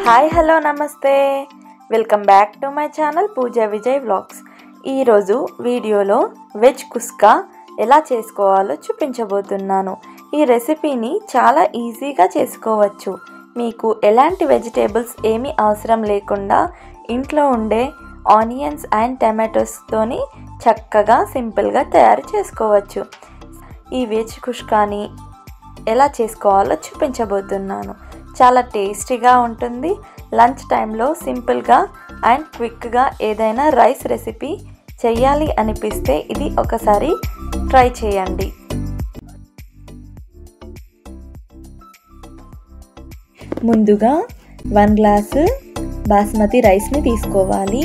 Hi hello నమస్తే, welcome back to my channel Pooja Vijay vlogs. ఈరోజు వీడియోలో వెజ్ కుస్కా ఎలా చేసుకోవాలో చూపించబోతున్నాను. ఈ రెసిపీని చాలా ఈజీగా చేసుకోవచ్చు. మీకు ఎలాంటి వెజిటేబుల్స్ ఏమీ అవసరం లేకుండా ఇంట్లో ఉండే ఆనియన్స్ అండ్ టమాటోస్తోని చక్కగా సింపుల్గా తయారు చేసుకోవచ్చు. ఈ వెజ్ కుస్కాని ఎలా చేసుకోవాలో చూపించబోతున్నాను. చాలా టేస్టీగా ఉంటుంది. లంచ్ టైంలో సింపుల్గా అండ్ క్విక్గా ఏదైనా రైస్ రెసిపీ చేయాలి అనిపిస్తే ఇది ఒకసారి ట్రై చేయండి. ముందుగా 1 గ్లాసు బాస్మతి రైస్ని తీసుకోవాలి.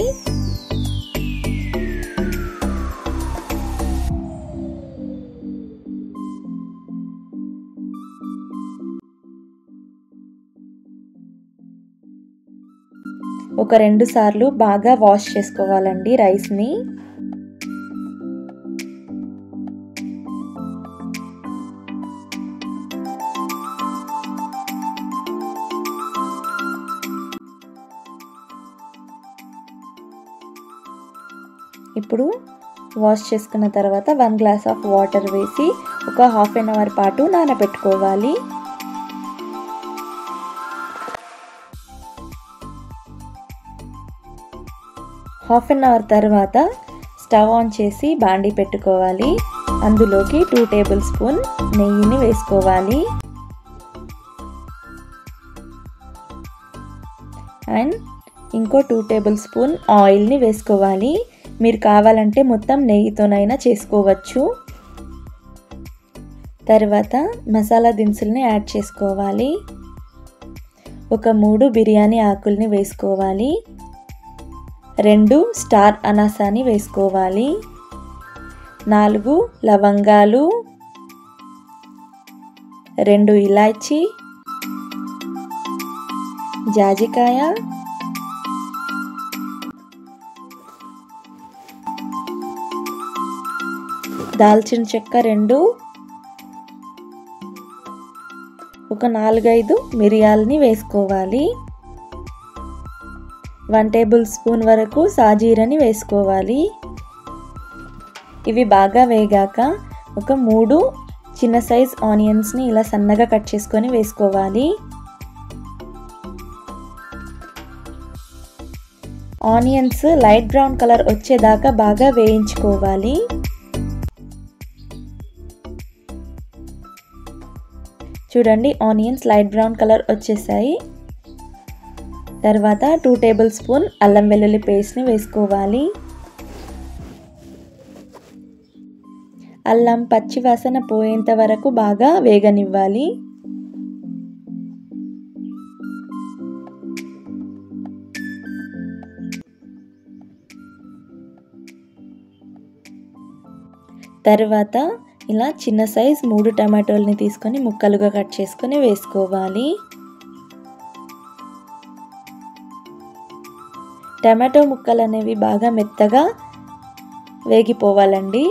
ఒక 2 సార్లు బాగా వాష్ చేసుకోవాలండి రైస్ని. ఇప్పుడు వాష్ చేసుకున్న తర్వాత 1 గ్లాస్ ఆఫ్ వాటర్ వేసి ఒక హాఫ్ అన్ అవర్ పాటు నానబెట్టుకోవాలి. హాఫ్ అన్ అవర్ తర్వాత స్టవ్ ఆన్ చేసి బాండీ పెట్టుకోవాలి. అందులోకి 2 టేబుల్ స్పూన్ నెయ్యిని వేసుకోవాలి అండ్ ఇంకో 2 టేబుల్ స్పూన్ ఆయిల్ని వేసుకోవాలి. మీరు కావాలంటే మొత్తం నెయ్యితోనైనా చేసుకోవచ్చు. తర్వాత మసాలా దినుసుల్ని యాడ్ చేసుకోవాలి. ఒక 3 బిర్యానీ ఆకుల్ని వేసుకోవాలి. 2 స్టార్ అనాసాని వేసుకోవాలి. 4 లవంగాలు, 2 ఇలాచీ, జాజికాయ, దాల్చిన చెక్క 2, ఒక 4-5 మిరియాలని వేసుకోవాలి. 1 టేబుల్ స్పూన్ వరకు సాజీరని వేసుకోవాలి. ఇవి బాగా వేగాక ఒక 3 చిన్న సైజ్ ఆనియన్స్ని ఇలా సన్నగా కట్ చేసుకొని వేసుకోవాలి. ఆనియన్స్ లైట్ బ్రౌన్ కలర్ వచ్చేదాకా బాగా వేయించుకోవాలి. చూడండి, ఆనియన్స్ లైట్ బ్రౌన్ కలర్ వచ్చేసాయి. తర్వాత 2 టేబుల్ స్పూన్ అల్లం వెల్లుల్లి పేస్ట్ని వేసుకోవాలి. అల్లం పచ్చి వాసన పోయేంత వరకు బాగా వేగనివ్వాలి. తర్వాత ఇలా చిన్న సైజ్ 3 టమాటోల్ని తీసుకొని ముక్కలుగా కట్ చేసుకొని వేసుకోవాలి. టమాటో ముక్కలు అనేవి బాగా మెత్తగా వేగిపోవాలండి.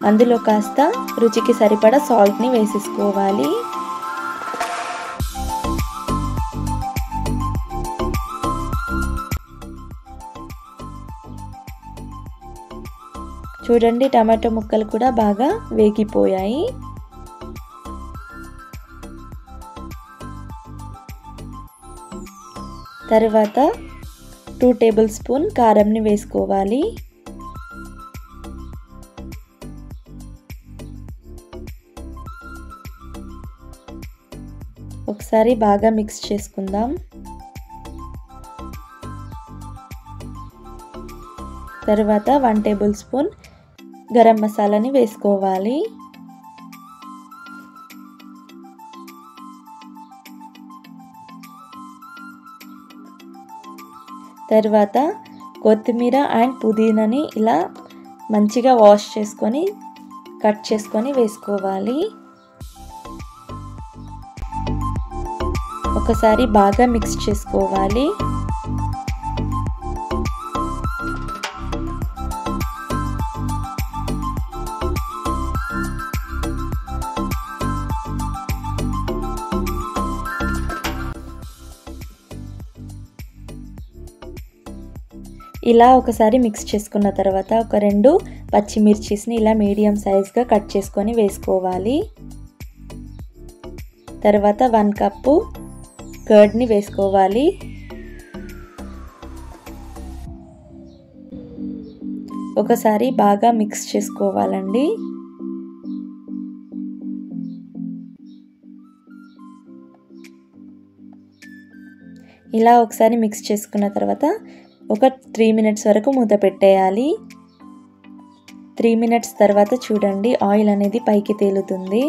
అందులో కాస్త రుచికి సరిపడా సాల్ట్ని వేసేసుకోవాలి. చూడండి, టమాటో ముక్కలు కూడా బాగా వేగిపోయాయి. తర్వాత 2 టేబుల్ స్పూన్ కారంని వేసుకోవాలి. ఒకసారి బాగా మిక్స్ చేసుకుందాం. తర్వాత 1 టేబుల్ స్పూన్ గరం మసాలాని వేసుకోవాలి. తర్వాత కొత్తిమీర అండ్ పుదీనాని ఇలా మంచిగా వాష్ చేసుకొని కట్ చేసుకొని వేసుకోవాలి. ఒకసారి బాగా మిక్స్ చేసుకోవాలి. ఇలా ఒకసారి మిక్స్ చేసుకున్న తర్వాత ఒక 2 పచ్చిమిర్చిని ఇలా మీడియం సైజ్గా కట్ చేసుకొని వేసుకోవాలి. తర్వాత 1 కప్పు కర్డ్ని వేసుకోవాలి. ఒకసారి బాగా మిక్స్ చేసుకోవాలండి. ఇలా ఒకసారి మిక్స్ చేసుకున్న తర్వాత ఒక 3 మినిట్స్ వరకు మూత పెట్టేయాలి. 3 మినిట్స్ తర్వాత చూడండి ఆయిల్ అనేది పైకి తేలుతుంది.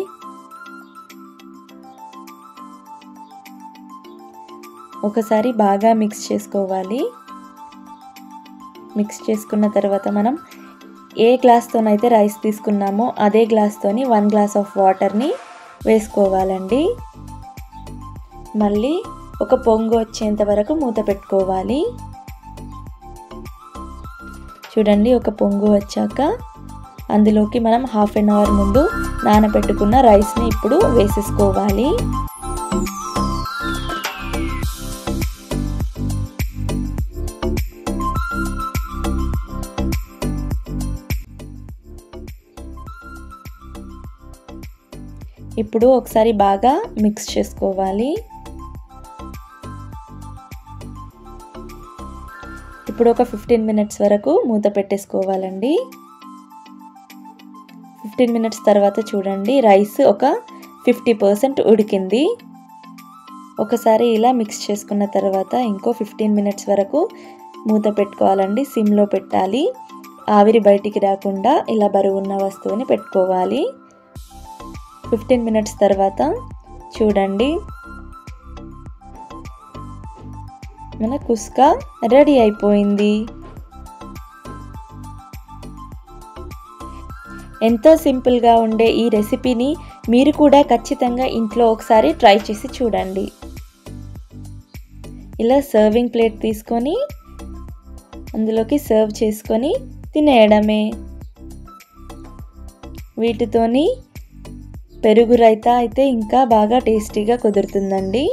ఒకసారి బాగా మిక్స్ చేసుకోవాలి. మిక్స్ చేసుకున్న తర్వాత మనం ఏ గ్లాస్తోనైతే రైస్ తీసుకున్నామో అదే గ్లాస్తోని 1 గ్లాస్ ఆఫ్ వాటర్ని వేసుకోవాలండి. మళ్ళీ ఒక పొంగు వచ్చేంత వరకు మూత పెట్టుకోవాలి. చూడండి ఒక పొంగు వచ్చాక అందులోకి మనం హాఫ్ అన్ అవర్ ముందు నానబెట్టుకున్న రైస్ని ఇప్పుడు వేసేసుకోవాలి. ఇప్పుడు ఒకసారి బాగా మిక్స్ చేసుకోవాలి. ఇప్పుడు ఒక 15 మినిట్స్ వరకు మూత పెట్టేసుకోవాలండి. 15 మినిట్స్ తర్వాత చూడండి రైస్ ఒక 50% ఉడికింది. ఒకసారి ఇలా మిక్స్ చేసుకున్న తర్వాత ఇంకో 15 మినిట్స్ వరకు మూత పెట్టుకోవాలండి. సిమ్లో పెట్టాలి. ఆవిరి బయటికి రాకుండా ఇలా బరువున్న వస్తువుని పెట్టుకోవాలి. 15 మినిట్స్ తర్వాత చూడండి మన కుస్కా రెడీ అయిపోయింది. ఎంతో సింపుల్గా ఉండే ఈ రెసిపీని మీరు కూడా ఖచ్చితంగా ఇంట్లో ఒకసారి ట్రై చేసి చూడండి. ఇలా సర్వింగ్ ప్లేట్ తీసుకొని అందులోకి సర్వ్ చేసుకొని తినేయడమే. వీటితోని పెరుగు రైతా అయితే ఇంకా బాగా టేస్టీగా కుదురుతుందండి.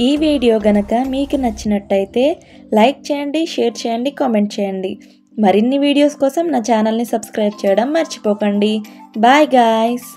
ఈ వీడియో గనక మీకు నచ్చినట్టయితే లైక్ చేయండి, షేర్ చేయండి, కామెంట్ చేయండి. మరిన్ని వీడియోస్ కోసం నా ఛానల్ని సబ్స్క్రైబ్ చేయడం మర్చిపోకండి. Bye guys.